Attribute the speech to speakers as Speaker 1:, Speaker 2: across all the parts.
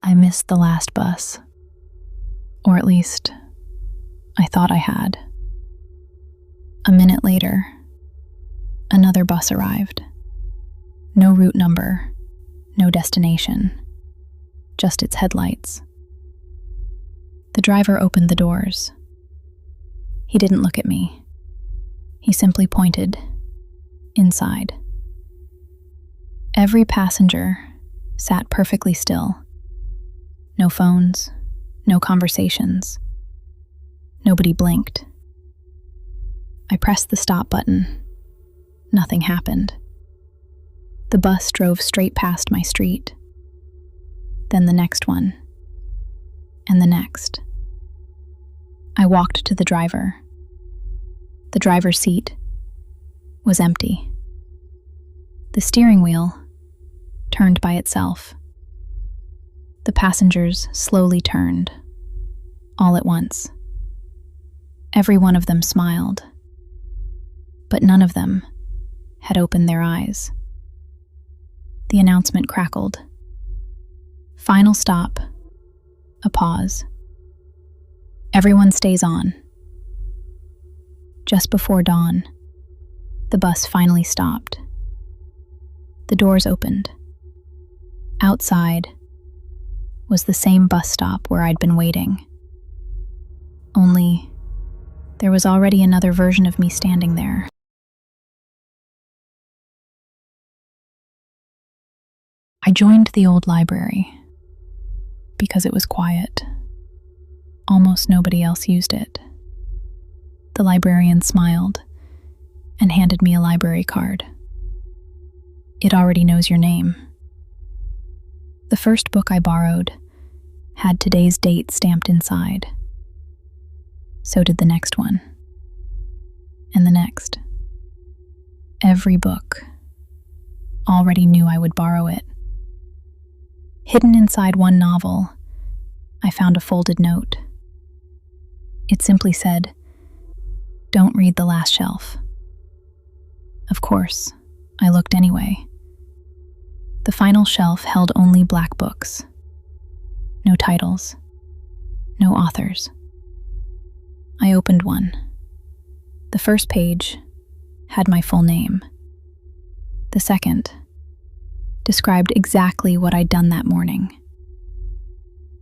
Speaker 1: I missed the last bus. Or at least, I thought I had. A minute later, another bus arrived. No route number, no destination, just its headlights. The driver opened the doors. He didn't look at me. He simply pointed inside. Every passenger sat perfectly still. No phones, no conversations. Nobody blinked. I pressed the stop button. Nothing happened. The bus drove straight past my street. Then the next one. And the next. I walked to the driver. The driver's seat was empty. The steering wheel turned by itself. The passengers slowly turned, all at once. Every one of them smiled, but none of them had opened their eyes. The announcement crackled. Final stop. A pause. Everyone stays on. Just before dawn, the bus finally stopped. The doors opened. Outside was the same bus stop where I'd been waiting. Only, there was already another version of me standing there. I joined the old library because it was quiet. Almost nobody else used it. The librarian smiled and handed me a library card. It already knows your name. The first book I borrowed had today's date stamped inside. So did the next one. And the next. Every book already knew I would borrow it. Hidden inside one novel, I found a folded note. It simply said, "Don't read the last shelf." Of course, I looked anyway. The final shelf held only black books. No titles. No authors. I opened one. The first page had my full name. The second described exactly what I'd done that morning.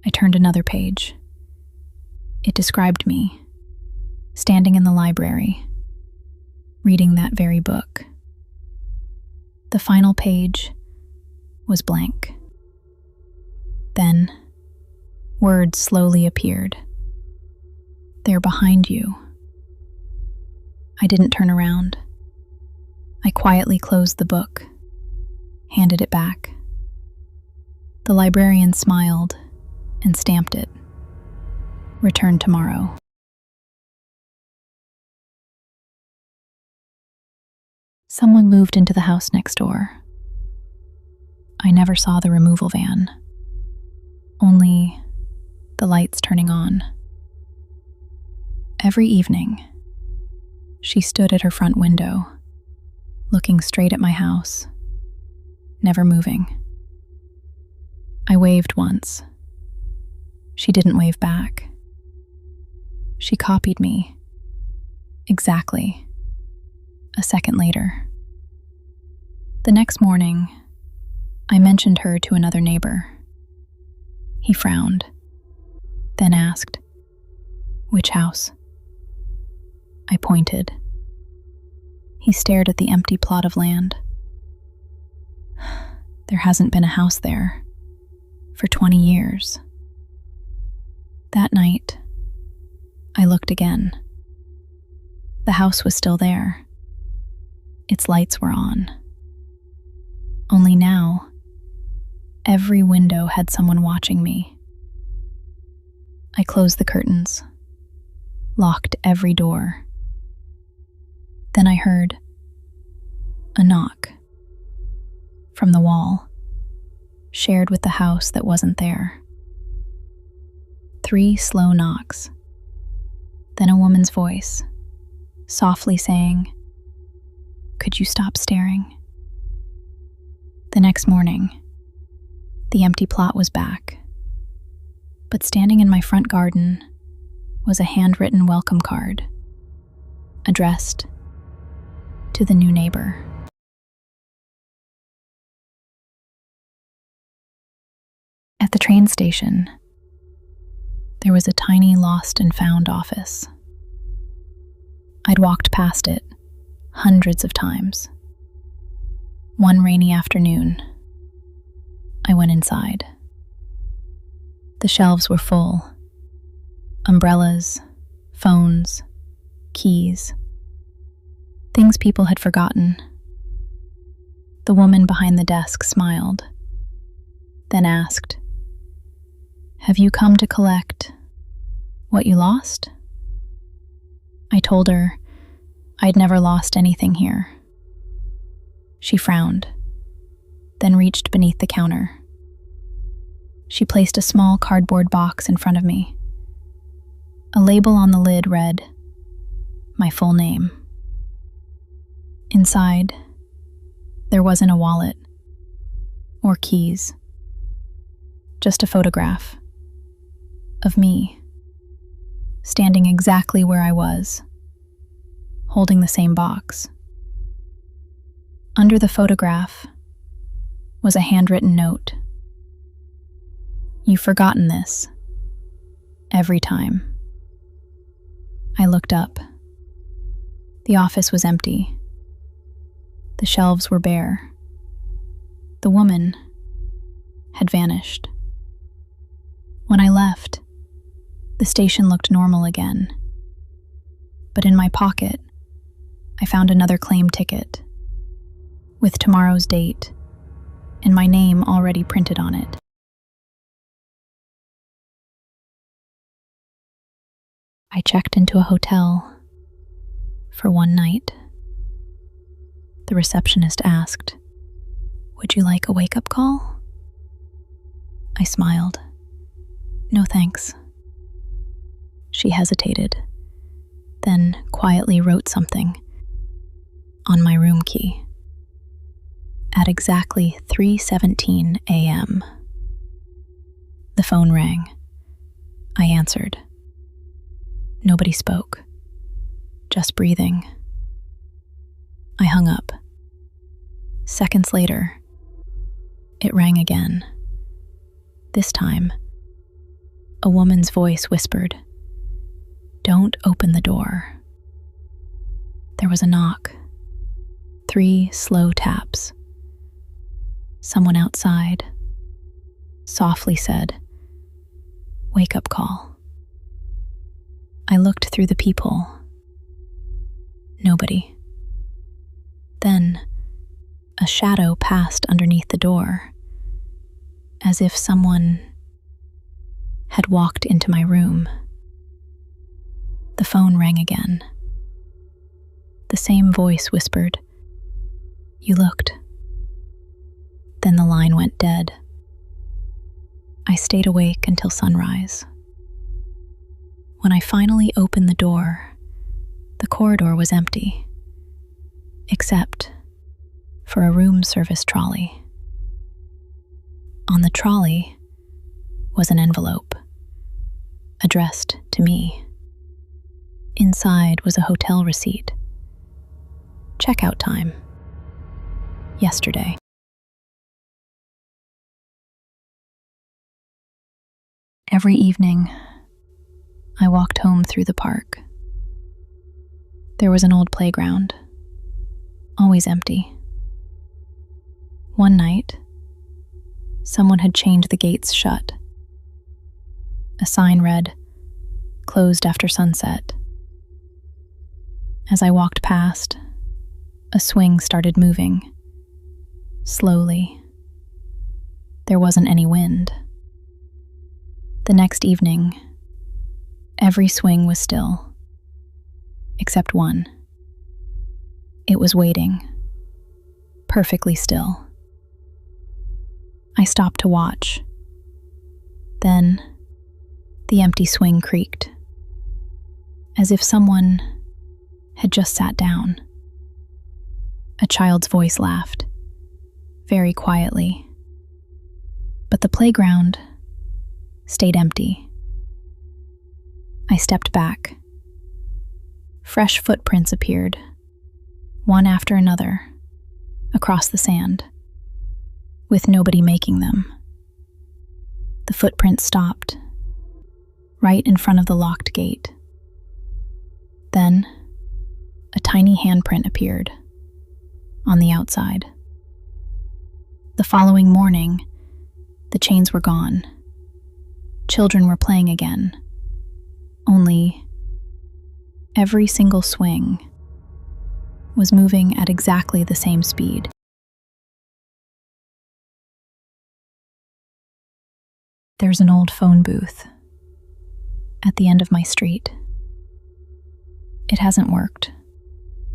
Speaker 1: I turned another page. It described me, standing in the library, reading that very book. The final page was blank. Then, words slowly appeared. "They're behind you." I didn't turn around. I quietly closed the book, handed it back. The librarian smiled and stamped it. "Return tomorrow." Someone moved into the house next door. I never saw the removal van, only the lights turning on. Every evening, she stood at her front window, looking straight at my house, never moving. I waved once. She didn't wave back. She copied me, exactly, a second later. The next morning, I mentioned her to another neighbor. He frowned, then asked, "Which house?" I pointed. He stared at the empty plot of land. "There hasn't been a house there for 20 years. That night, I looked again. The house was still there. Its lights were on. Only now, every window had someone watching me. I closed the curtains, locked every door. Then I heard a knock from the wall, shared with the house that wasn't there. 3 slow knocks. Then a woman's voice, softly saying, "Could you stop staring?" The next morning, the empty plot was back, But standing in my front garden was a handwritten welcome card, addressed to the new neighbor. At the train station, there was a tiny lost and found office. I'd walked past it hundreds of times. One rainy afternoon, I went inside. The shelves were full. Umbrellas, phones, keys. Things people had forgotten. The woman behind the desk smiled, then asked, "Have you come to collect what you lost?" I told her I'd never lost anything here. She frowned, then reached beneath the counter. She placed a small cardboard box in front of me. A label on the lid read, my full name. Inside, there wasn't a wallet or keys, just a photograph of me, standing exactly where I was, holding the same box. Under the photograph was a handwritten note. "You've forgotten this. Every time." I looked up. The office was empty. The shelves were bare. The woman had vanished. When I left, the station looked normal again. But in my pocket, I found another claim ticket with tomorrow's date and my name already printed on it. I checked into a hotel for one night. The receptionist asked, "Would you like a wake-up call?" I smiled. "No thanks." She hesitated, then quietly wrote something on my room key. At exactly 3:17 a.m., the phone rang. I answered. Nobody spoke, just breathing. I hung up. Seconds later, it rang again. This time, a woman's voice whispered, "Don't open the door." There was a knock. 3 slow taps. Someone outside softly said, "Wake-up call." I looked through the people. Nobody. Then, a shadow passed underneath the door, as if someone had walked into my room. The phone rang again. The same voice whispered, "You looked." Then the line went dead. I stayed awake until sunrise. When I finally opened the door, the corridor was empty, except for a room service trolley. On the trolley was an envelope, addressed to me. Inside was a hotel receipt. Checkout time. Yesterday. Every evening, I walked home through the park. There was an old playground, always empty. One night, someone had chained the gates shut. A sign read, "Closed after sunset." As I walked past, a swing started moving, slowly. There wasn't any wind. The next evening, every swing was still, except one. It was waiting, perfectly still. I stopped to watch. Then, the empty swing creaked, as if someone had just sat down. A child's voice laughed, very quietly. But the playground stayed empty. I stepped back. Fresh footprints appeared, one after another, across the sand, with nobody making them. The footprints stopped, right in front of the locked gate. Then, a tiny handprint appeared, on the outside. The following morning, the chains were gone. Children were playing again. Only, every single swing was moving at exactly the same speed. There's an old phone booth at the end of my street. It hasn't worked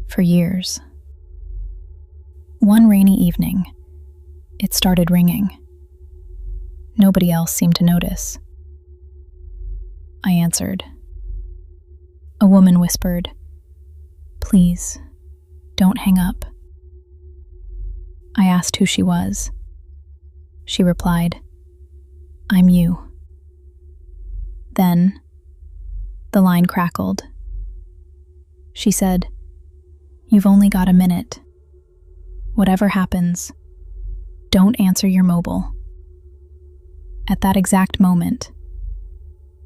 Speaker 1: for years. One rainy evening, it started ringing. Nobody else seemed to notice. I answered. A woman whispered, "Please, don't hang up." I asked who she was. She replied, "I'm you." Then, the line crackled. She said, "You've only got a minute. Whatever happens, don't answer your mobile." At that exact moment,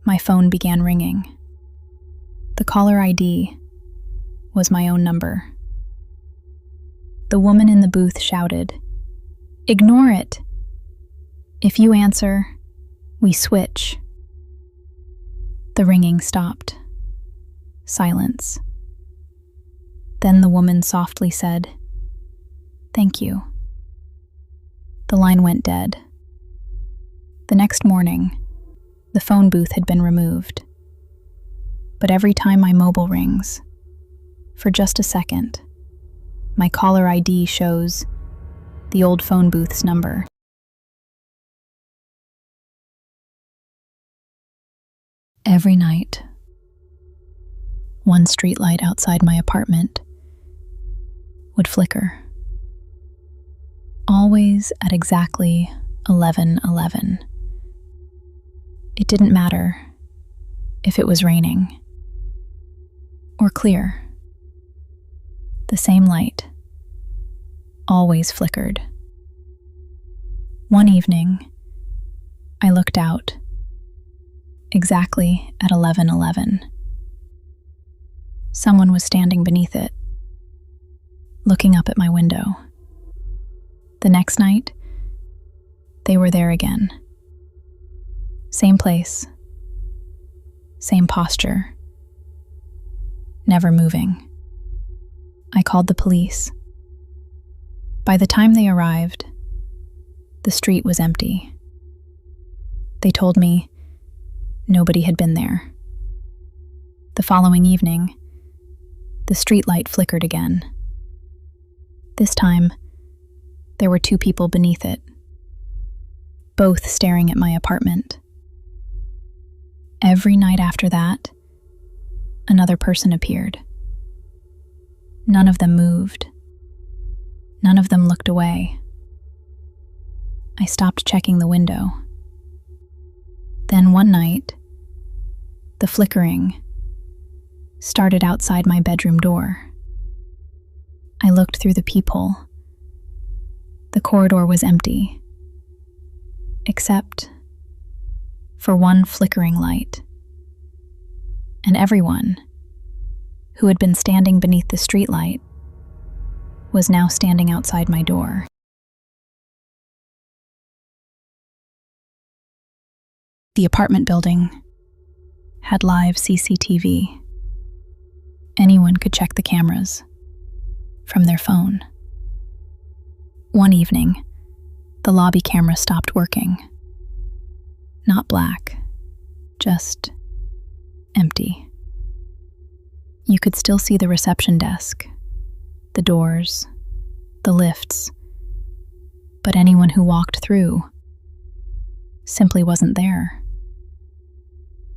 Speaker 1: my phone began ringing. The caller ID was my own number. The woman in the booth shouted, "Ignore it. If you answer, we switch." The ringing stopped. Silence. Then the woman softly said, "Thank you." The line went dead. The next morning, the phone booth had been removed. But every time my mobile rings, for just a second, my caller ID shows the old phone booth's number. Every night, one streetlight outside my apartment would flicker. Always at exactly 11:11. It didn't matter if it was raining or clear. The same light always flickered. One evening, I looked out exactly at 11:11. Someone was standing beneath it, looking up at my window. The next night, they were there again. Same place, same posture, never moving. I called the police. By the time they arrived, the street was empty. They told me nobody had been there. The following evening, the streetlight flickered again. This time, there were two people beneath it, both staring at my apartment. Every night after that, another person appeared. None of them moved. None of them looked away. I stopped checking the window. Then one night, the flickering started outside my bedroom door. I looked through the peephole. The corridor was empty, except for one flickering light. And everyone who had been standing beneath the streetlight was now standing outside my door. The apartment building had live CCTV. Anyone could check the cameras from their phone. One evening, the lobby camera stopped working. Not black, just empty. You could still see the reception desk, the doors, the lifts, but anyone who walked through simply wasn't there.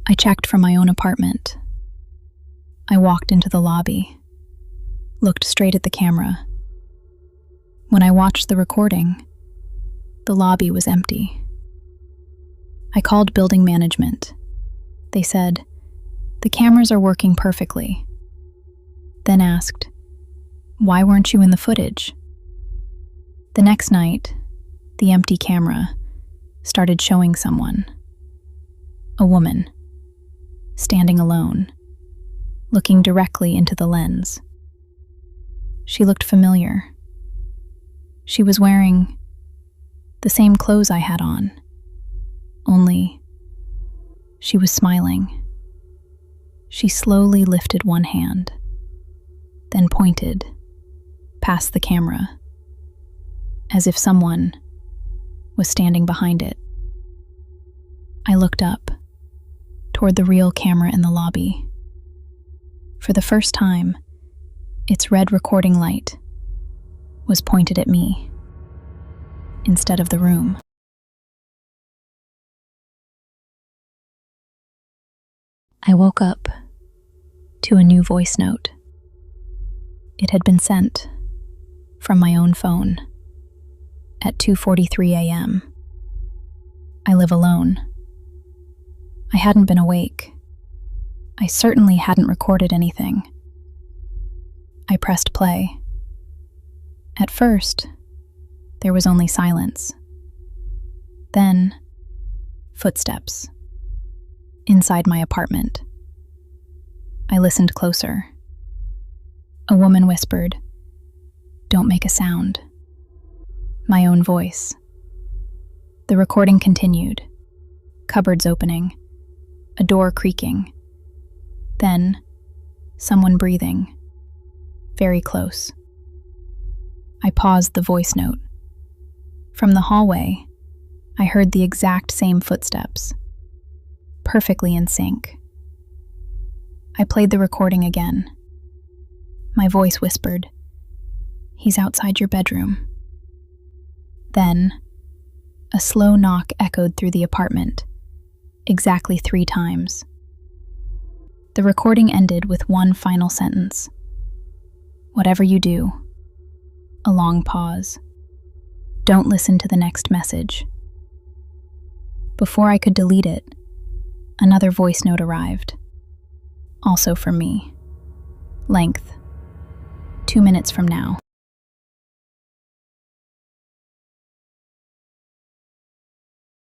Speaker 1: I checked from my own apartment. I walked into the lobby, looked straight at the camera. When I watched the recording, the lobby was empty. I called building management. They said, "The cameras are working perfectly." Then asked, "Why weren't you in the footage?" The next night, the empty camera started showing someone. A woman, standing alone, looking directly into the lens. She looked familiar. She was wearing the same clothes I had on, only she was smiling. She slowly lifted one hand, then pointed past the camera, as if someone was standing behind it. I looked up, toward the real camera in the lobby. For the first time, its red recording light was pointed at me instead of the room. I woke up to a new voice note. It had been sent from my own phone at 2:43 a.m. I live alone. I hadn't been awake. I certainly hadn't recorded anything. I pressed play. At first, there was only silence. Then, footsteps. Inside my apartment. I listened closer. A woman whispered, "Don't make a sound." My own voice. The recording continued. Cupboards opening. A door creaking. Then, someone breathing. Very close. I paused the voice note. From the hallway, I heard the exact same footsteps, perfectly in sync. I played the recording again. My voice whispered, "He's outside your bedroom." Then, a slow knock echoed through the apartment, exactly 3 times. The recording ended with one final sentence. "Whatever you do," a long pause, "don't listen to the next message." Before I could delete it, another voice note arrived. Also from me. Length, 2 minutes from now.